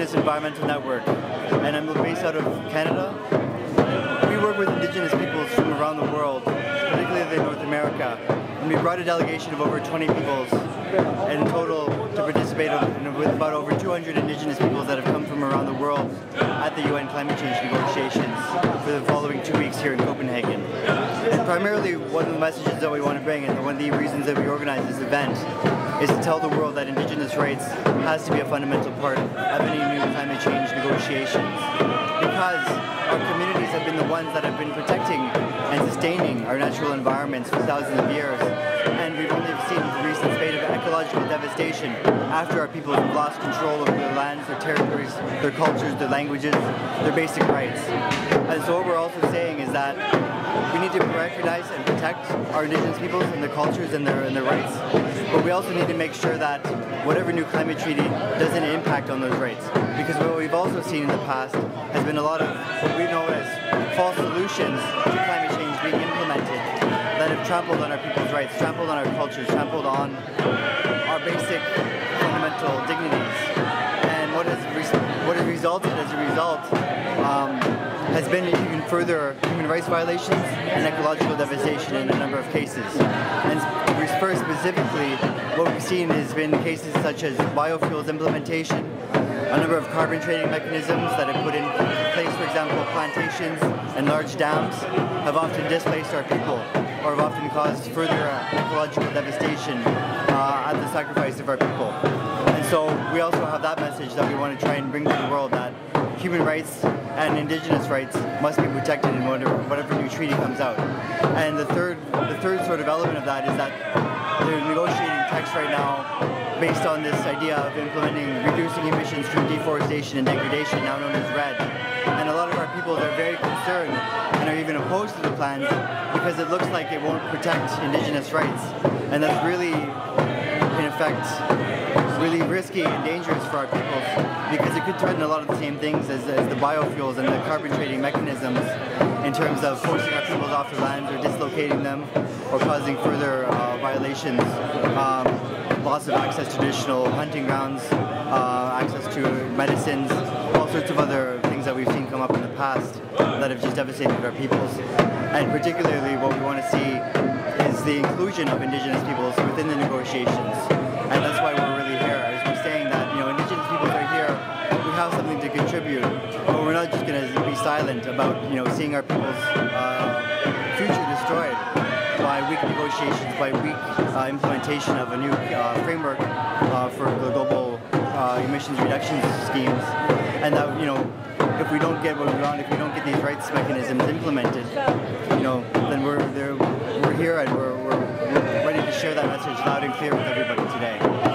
Indigenous Environmental Network, and I'm based out of Canada. We work with Indigenous peoples from around the world, particularly in North America, and we brought a delegation of over 20 peoples in total to participate with about over 200 Indigenous peoples that have come from around the world at the UN climate change negotiations for the following 2 weeks here in Copenhagen. And primarily one of the messages that we want to bring, and one of the reasons that we organize this event, is to tell the world that Indigenous rights has to be a fundamental part of any new climate change negotiations. Because our communities have been the ones that have been protecting and sustaining our natural environments for thousands of years. And we've only seen the recent spate of ecological devastation after our people have lost control over their lands, their territories, their cultures, their languages, their basic rights. And so what we're also saying is that we need to recognize and protect our Indigenous peoples and their cultures and their rights, but we also need to make sure that whatever new climate treaty doesn't impact on those rights. Because what we've also seen in the past has been a lot of what we know as false solutions to climate change being implemented that have trampled on our people's rights, trampled on our cultures, trampled on our basic fundamental dignities. And what has resulted as a result has been even further human rights violations and ecological devastation in a number of cases. And first specifically, what we've seen has been cases such as biofuels implementation, a number of carbon trading mechanisms that have put in place, for example, plantations and large dams have often displaced our people or have often caused further ecological devastation at the sacrifice of our people. And so we also have that message that we want to try and bring to the world, that human rights and Indigenous rights must be protected in whatever new treaty comes out. And the third sort of element of that is that they're negotiating text right now based on this idea of reducing emissions through deforestation and degradation, now known as REDD. And a lot of our people are very concerned and are even opposed to the plans because it looks like it won't protect Indigenous rights. And that's really, in effect, really risky and dangerous for our peoples, because it could threaten a lot of the same things as the biofuels and the carbon trading mechanisms in terms of forcing our peoples off their lands or dislocating them or causing further violations, loss of access to traditional hunting grounds, access to medicines, all sorts of other things that we've seen come up in the past that have just devastated our peoples. And particularly what we want to see is the inclusion of Indigenous peoples within the negotiations. And that's why we're really here, is we're saying that, Indigenous peoples are here, we have something to contribute, but we're not just going to be silent about, seeing our people's future destroyed by weak negotiations, by weak implementation of a new framework for the global emissions reduction schemes. And that, if we don't get what we want, if we don't get these rights mechanisms implemented, then we're here and we're ready to share that message loud and clear with everybody today.